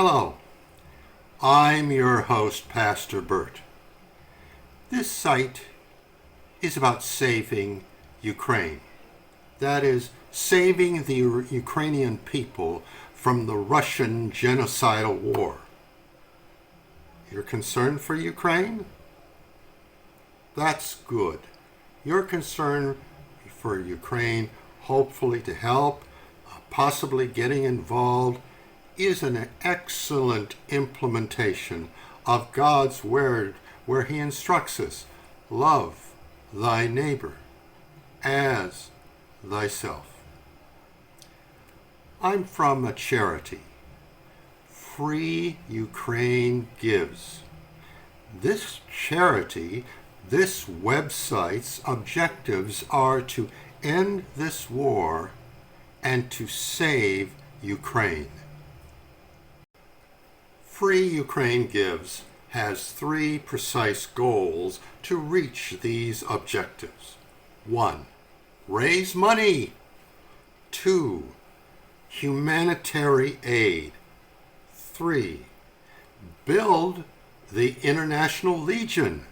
Hello, I'm your host, Pastor Bert. This site is about saving Ukraine. That is, saving the Ukrainian people from the Russian genocidal war. You're concerned for Ukraine? That's good. Your concern for Ukraine, hopefully to help, possibly getting involved, is an excellent implementation of God's word where he instructs us, love thy neighbor as thyself. I'm from a charity, Free Ukraine Gives. This charity, this website's objectives are to end this war and to save Ukraine. Free Ukraine Gives has 3 precise goals to reach these objectives. 1. Raise money. 2. Humanitarian aid. 3. Build the International Legion.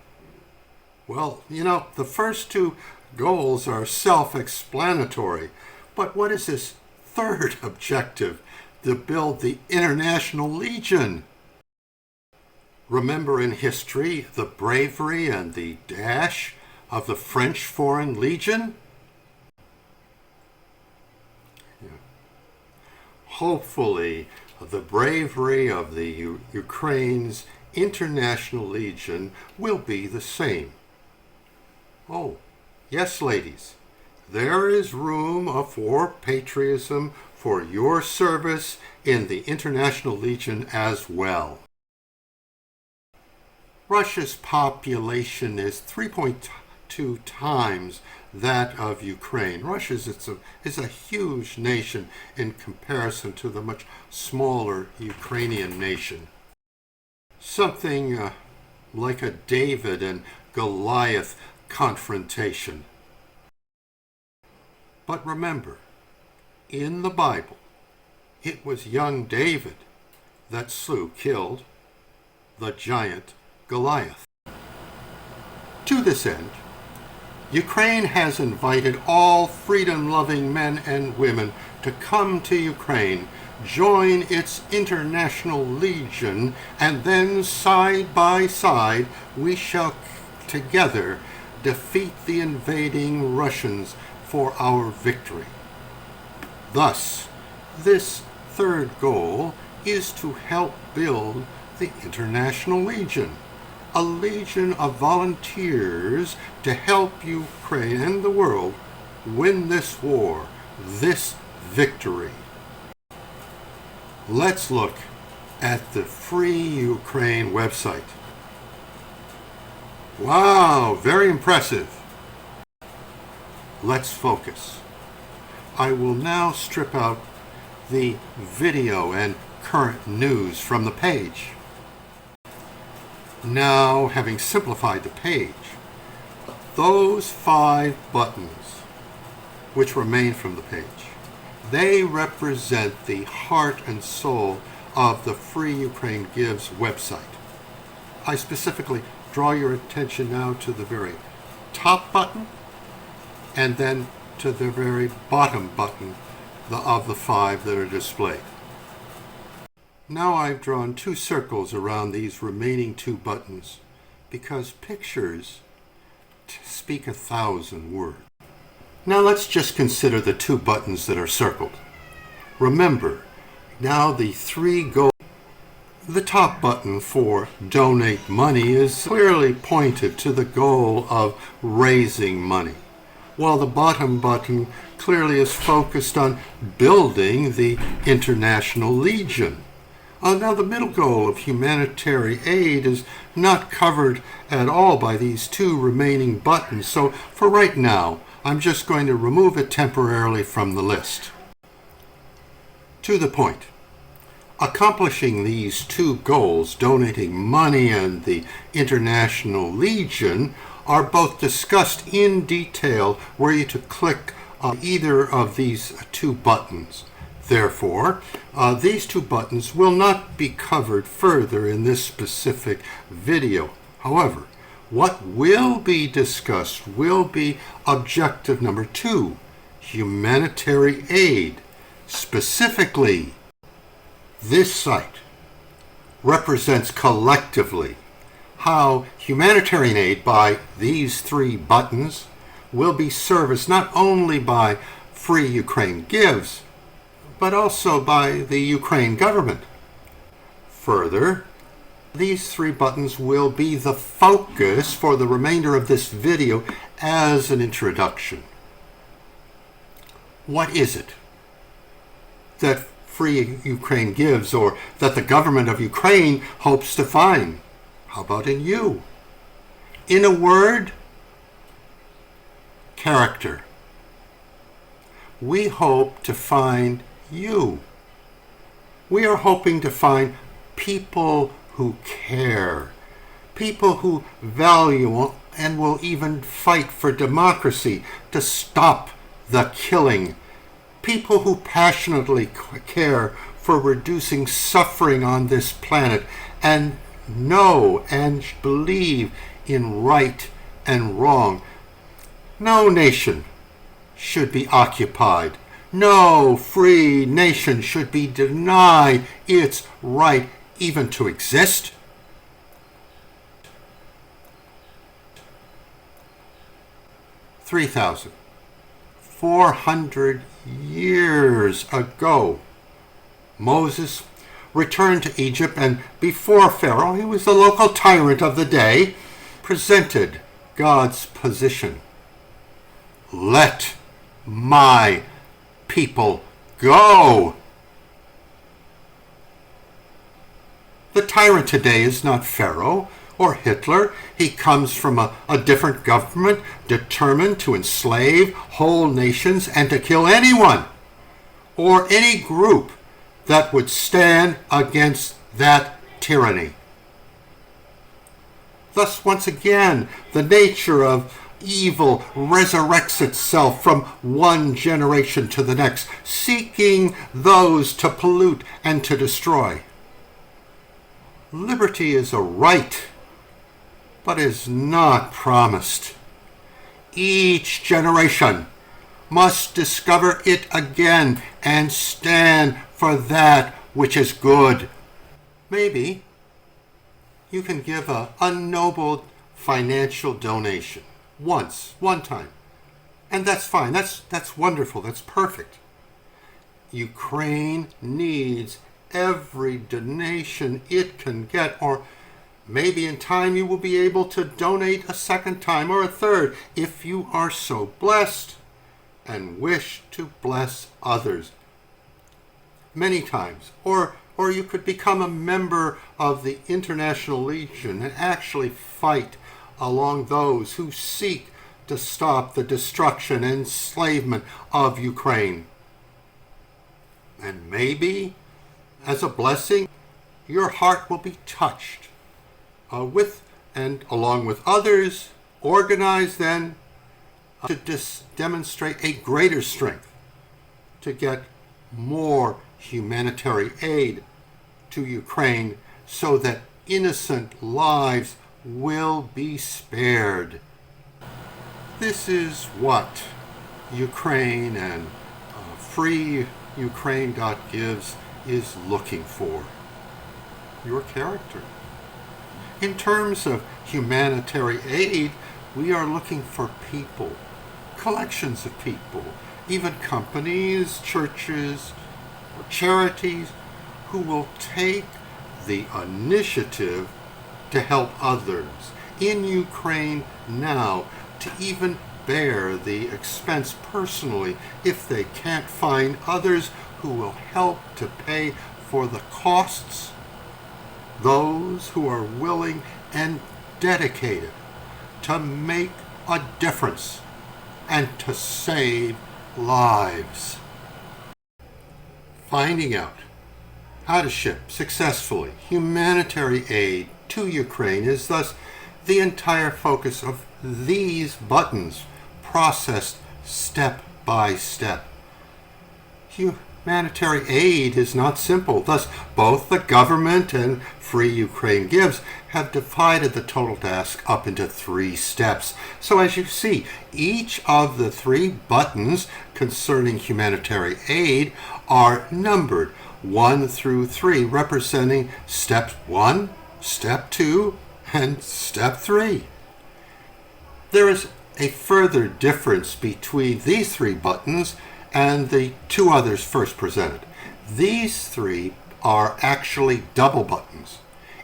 Well, the first 2 goals are self-explanatory, but what is this third objective, to build the International Legion? Remember in history the bravery and the dash of the French Foreign Legion? Hopefully, the bravery of the Ukraine's International Legion will be the same. Oh, yes, ladies, there is room for patriotism for your service in the International Legion as well. Russia's population is 3.2 times that of Ukraine. Russia is a huge nation in comparison to the much smaller Ukrainian nation. Something like a David and Goliath confrontation. But remember, in the Bible, it was young David that killed the giant Goliath. To this end, Ukraine has invited all freedom-loving men and women to come to Ukraine, join its International Legion, and then side by side we shall together defeat the invading Russians for our victory. Thus, this third goal is to help build the International Legion, a legion of volunteers to help Ukraine and the world win this war, this victory. Let's look at the Free Ukraine website. Wow, very impressive. Let's focus. I will now strip out the video and current news from the page. Now, having simplified the page, those 5 buttons which remain from the page, they represent the heart and soul of the Free Ukraine Gives website. I specifically draw your attention now to the very top button and then to the very bottom button of the 5 that are displayed. Now I've drawn 2 circles around these remaining 2 buttons because pictures speak 1,000 words. Now let's just consider the 2 buttons that are circled. Remember, now the 3 goals. The top button for donate money is clearly pointed to the goal of raising money, while the bottom button clearly is focused on building the International Legion. Now, the middle goal of humanitarian aid is not covered at all by these 2 remaining buttons, so for right now, I'm just going to remove it temporarily from the list. To the point. Accomplishing these 2 goals, donating money and the International Legion, are both discussed in detail were you to click on either of these 2 buttons. Therefore, these two buttons will not be covered further in this specific video. However, what will be discussed will be objective number 2, humanitarian aid. Specifically, this site represents collectively how humanitarian aid by these 3 buttons will be serviced not only by Free Ukraine Gives, but also by the Ukraine government. Further, these 3 buttons will be the focus for the remainder of this video as an introduction. What is it that Free Ukraine Gives, or that the government of Ukraine hopes to find? How about in you? In a word, character. We hope to find you. We are hoping to find people who care, people who value and will even fight for democracy to stop the killing, people who passionately care for reducing suffering on this planet and know and believe in right and wrong. No nation should be occupied. No free nation should be denied its right even to exist. $3,400 years ago, Moses returned to Egypt, and before Pharaoh, he was the local tyrant of the day, presented God's position. Let my people go. The tyrant today is not Pharaoh or Hitler. He comes from a different government determined to enslave whole nations and to kill anyone or any group that would stand against that tyranny. Thus, once again, the nature of evil resurrects itself from one generation to the next, seeking those to pollute and to destroy. Liberty is a right, but is not promised. Each generation must discover it again and stand for that which is good. Maybe you can give a unnoble financial donation one time, and that's fine. That's wonderful. That's perfect. Ukraine needs every donation it can get, or maybe in time you will be able to donate a second time or a third if you are so blessed and wish to bless others many times. Or you could become a member of the International Legion and actually fight along those who seek to stop the destruction and enslavement of Ukraine. And maybe, as a blessing, your heart will be touched with and along with others, organize then to demonstrate a greater strength to get more humanitarian aid to Ukraine so that innocent lives will be spared. This is what Ukraine and Free Ukraine.Gives is looking for. Your character. In terms of humanitarian aid, we are looking for people, collections of people, even companies, churches, charities who will take the initiative to help others in Ukraine now, to even bear the expense personally if they can't find others who will help to pay for the costs. Those who are willing and dedicated to make a difference and to save lives. Finding out how to ship successfully humanitarian aid to Ukraine is thus the entire focus of these buttons, processed step by step. Humanitarian humanitarian aid is not simple. Thus, both the government and Free Ukraine Gives have divided the total task up into 3 steps. So as you see, each of the 3 buttons concerning humanitarian aid are numbered 1 through 3, representing step 1, step 2, and step 3. There is a further difference between these 3 buttons and the 2 others first presented. These 3 are actually double buttons.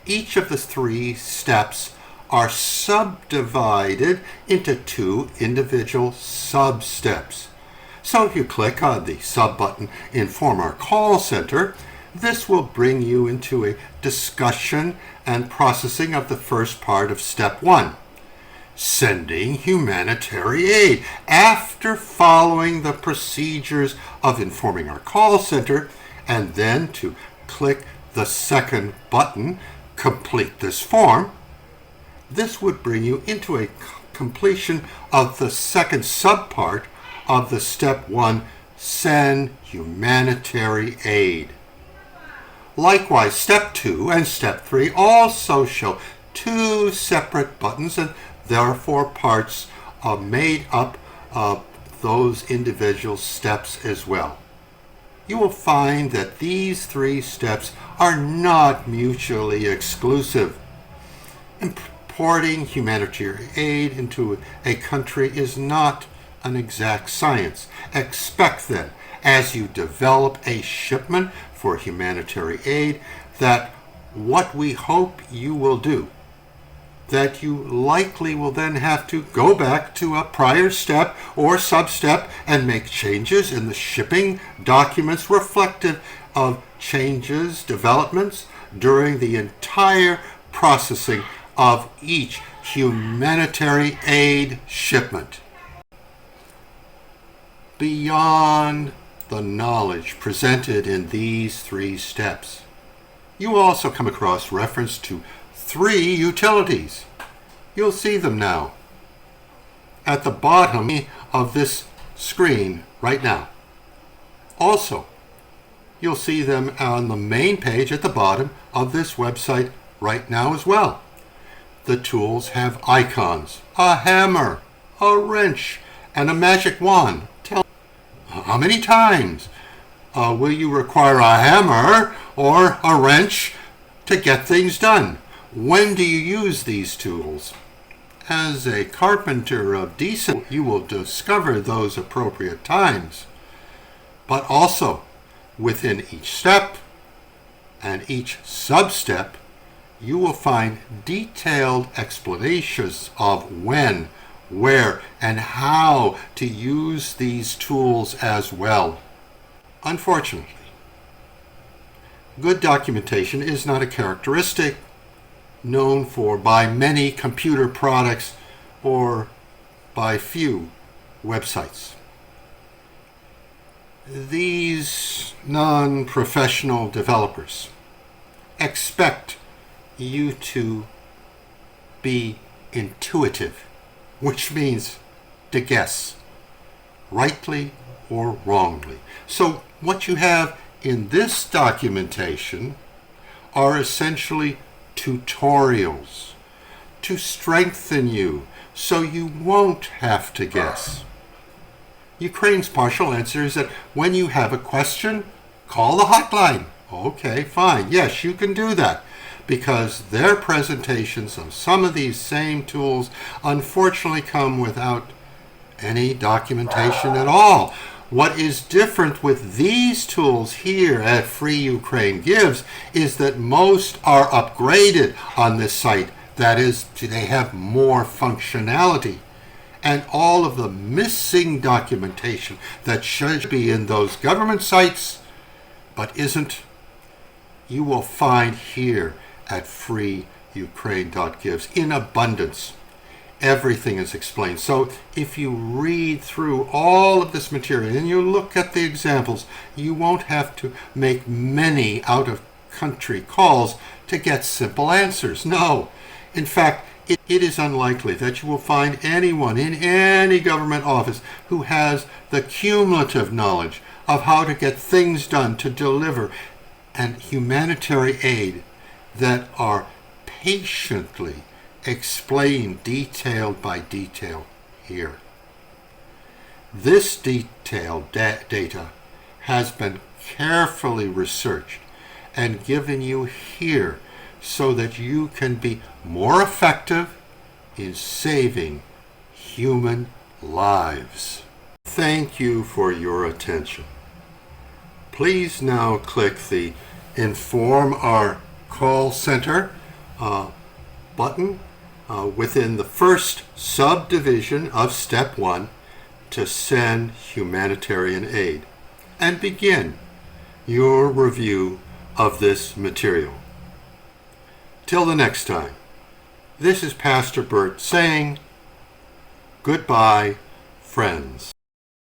Each of the 3 steps are subdivided into 2 individual sub-steps. So if you click on the sub button, Inform Our Call Center, this will bring you into a discussion and processing of the first part of step 1. Sending humanitarian aid. After following the procedures of Informing Our Call Center, and then to click the second button, Complete this form, this would bring you into a completion of the second subpart of the step 1, Send humanitarian aid. Likewise, step 2 and step 3 also show 2 separate buttons, and therefore parts are made up of those individual steps as well. You will find that these 3 steps are not mutually exclusive. Importing humanitarian aid into a country is not an exact science. Expect then, as you develop a shipment for humanitarian aid, that what we hope you will do, that you likely will then have to go back to a prior step or sub-step and make changes in the shipping documents reflective of changes, developments during the entire processing of each humanitarian aid shipment. Beyond the knowledge presented in these 3 steps, you will also come across reference to 3 utilities. You'll see them now at the bottom of this screen right now. Also, you'll see them on the main page at the bottom of this website right now as well. The tools have icons, a hammer, a wrench, and a magic wand. Tell how many times will you require a hammer or a wrench to get things done? When do you use these tools? As a carpenter of decent, you will discover those appropriate times. But also, within each step and each sub-step, you will find detailed explanations of when, where, and how to use these tools as well. Unfortunately, good documentation is not a characteristic known for by many computer products or by few websites. These non-professional developers expect you to be intuitive, which means to guess, rightly or wrongly. So what you have in this documentation are essentially tutorials to strengthen you so you won't have to guess. Ukraine's partial answer is that when you have a question, call the hotline. Okay, fine. Yes, you can do that, because their presentations of some of these same tools unfortunately come without any documentation at all. What is different with these tools here at Free Ukraine Gives is that most are upgraded on this site. That is, they have more functionality. And all of the missing documentation that should be in those government sites but isn't, you will find here at freeukraine.gives in abundance. Everything is explained. So if you read through all of this material and you look at the examples, you won't have to make many out-of-country calls to get simple answers. No. In fact, It is unlikely that you will find anyone in any government office who has the cumulative knowledge of how to get things done to deliver and humanitarian aid that are patiently explained detail by detail here. This detailed data has been carefully researched and given you here so that you can be more effective in saving human lives. Thank you for your attention. Please now click the Inform Our Call Center button within the first subdivision of Step 1 to send humanitarian aid and begin your review of this material. Till the next time, this is Pastor Bert saying goodbye, friends.